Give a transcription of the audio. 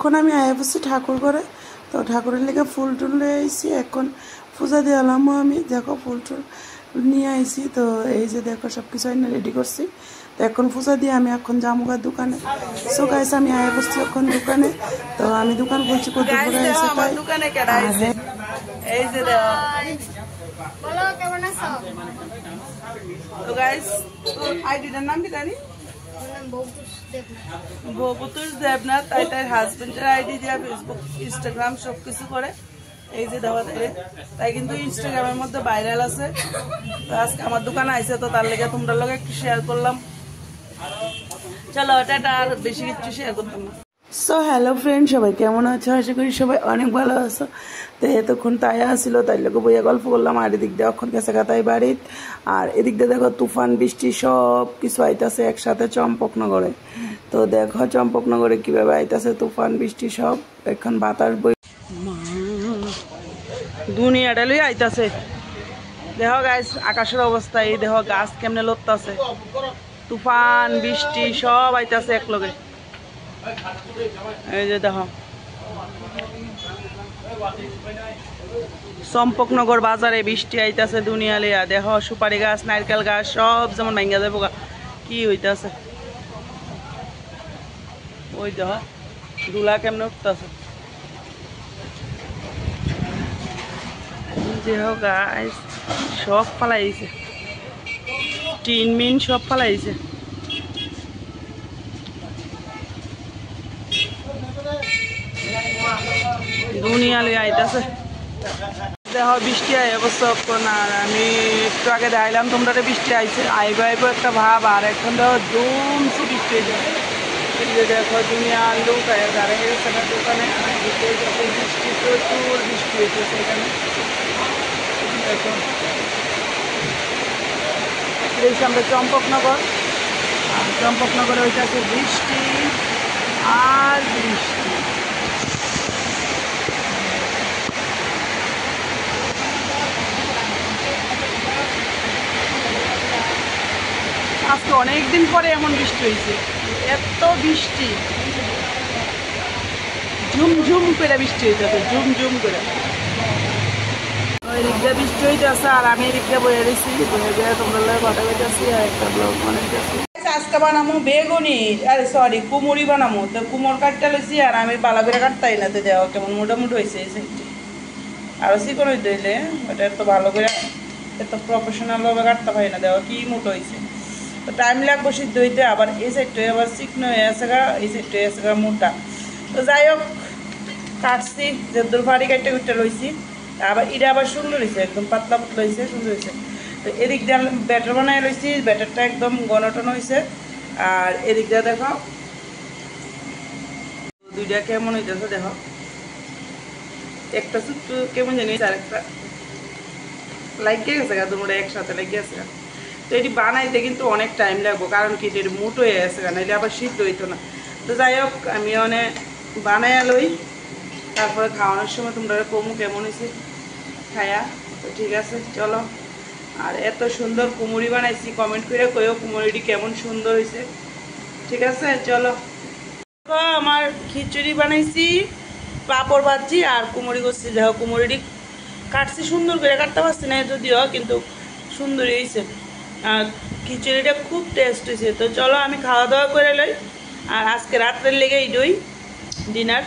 তখন আমি আয়া বসছি ঠাকুর করে। তো ঠাকুরের লেগে ফুল টুল নিয়ে আইসি, এখন পূজা দিলাম আমি। দেখো ফুল টুল নিয়ে আইসি। তো এই যে দেখো সব কিছু আমি রেডি করছি। তো এখন পূজা দিয়ে আমি এখন জামুগার দোকানে। সো গাইস আমি আয়া বসছি এখন দোকানে। তো আমি দোকান খুলছি কত করে আছে তাই। এই যে বলো কেমন আছো? তো গাইস আইডিটার নাম কি জানি? ভবতোষ দেবনাথ। তাই হাজবেন্ডের আইডি দিয়া ফেসবুক ইনস্টাগ্রাম সবকিছু করে। এই যে দেওয়া তাই কিন্তু ইনস্টাগ্রামের মধ্যে ভাইরাল আছে। তো আজকে আমার দোকানে আইসে, তো তার লেগে তোমরা লোক একটু শেয়ার করলাম। চলো এটা আর বেশি কিছু শেয়ার করতাম না। সো হ্যালো ফ্রেন্ড, সবাই কেমন আছো? আশা করি সবাই অনেক ভালো আছো। তো এতক্ষণ তাই আসছিল, তাই লোক বইয়া গল্প করলাম। আর এদিক দিয়ে এখন গেছে গাতাই বাড়িত। আর এদিক দিয়ে দেখো তুফান বৃষ্টি সব কিছু আইতাছে একসাথে চম্পকনগরে। তো দেখো চম্পকনগরে কিভাবে আইতাছে তুফান বৃষ্টি সব। এখন বাতাস বই দুনিয়াটা লই আইতাছে। দেখো গাইস আকাশের অবস্থা, এই দেখো গাছ কেমনে লড়তাছে। তুফান বৃষ্টি সব আইতাছে এক লগে। এই যে দেখো চম্পকনগর বাজারে বৃষ্টি আইতাছে দুনিয়া লিয়া। দেখো সুপারি গাছ নারকেল গাছ সব যেমন ভাঙ্গা যাবো কি হইতাছে। ওই দেখো ধুলা কেমনে উঠতেছে। দেখো গাছ সব ফালাইছে, টিন মিন সব ফালাইছে। দুনিয়া লই আইতাছে। দেখো বৃষ্টি আই অবশ্যক্ষণ। আর আমি একটু আগে দেখাইলাম তোমরা বৃষ্টি আইছে, আইব আইব একটা ভাব। আর এখন দেখো জমছে বৃষ্টি হয়ে যায়। এই যে দেখো দুনিয়ার লোক দাঁড়িয়ে গেছে না দোকানে। বৃষ্টি প্রচুর বৃষ্টি হয়েছে এখানে। দেখো এই আমরা চম্পকনগর। আর চম্পকনগরে হইতেছে বৃষ্টি আর বৃষ্টি। আজকে অনেকদিন পরে এমন বৃষ্টি হয়েছে। এত বৃষ্টি ঝুমঝুম করে বৃষ্টি হইতেছে, ঝুমঝুম করে। ওই দিক দিয়ে বৃষ্টি হইতেছে আর আমি এদিক দিয়ে বয়ে দিচ্ছি। বয়ে দিয়ে তোমরা কথা বলতেছি আর একটা ব্লগ বানাইতেছি। আজকে বানামো বেগুনি, আরে সরি কুমুরি বানামো। তো কুমোর কাটতে লইছি আর আমি পালা করে কাটতাই না। তো দেওয়া কেমন মোটামুটি হয়েছে এই সাইডটি। আরও চিকন হইতে হইলে ওটা এত ভালো করে এত প্রফেশনালভাবে কাটতে পারি না। দেওয়া কি মোটো হয়েছে। তো টাইম লাগবো সিদ্ধ হইতে। আবার এই সাইডটাই আবার চিকনো হয়ে আছে গা, এই সাইডটাই আছে গা মোটা। তো যাই হোক কাটছি, যেদুর ভারী কাটতে কুটতে লইছি। আবার এটা আবার সুন্দর হয়েছে, একদম পাতলা পাতলা হয়েছে, সুন্দর হয়েছে। তো এদিক দিয়ে ব্যাটার বানাই লইছি, ব্যাটারটা একদম গনটন হয়েছে। আর এদিক দিয়ে দেখো দুইটা কেমন হইতেছে। দেখো একটা ছোট্ট কেমন জানি, আর একটা লাগিয়ে গেছে গা, তোমরা একসাথে লাগিয়ে গেছে গা। তো এটি বানাইতে কিন্তু অনেক টাইম লাগবো, কারণ কি এটি মোটো হয়ে গেছে গা, নাইলে আবার সিদ্ধ হইতো না। তো যাই হোক আমি অনেক বানাইয়া লই, তারপরে খাওয়ানোর সময় তোমরা কমু কেমন হয়েছে খায়া। তো ঠিক আছে চলো। আর এত সুন্দর কুমুরি বানাইছি, কমেন্ট করে কইও কুমুরিটি কেমন সুন্দর হয়েছে। ঠিক আছে চলো। আমার খিচুড়ি বানাইছি, পাঁপড় ভাজছি আর কুমুরি করছি। দেখো কুমুরিটি কাটছি সুন্দর করে, কাটতে পারছি না যদিও, কিন্তু সুন্দরই হয়েছে। আর খিচুড়িটা খুব টেস্ট হয়েছে। তো চলো আমি খাওয়া দাওয়া করে লই। আর আজকে রাত্রের লেগে এই ডিনার।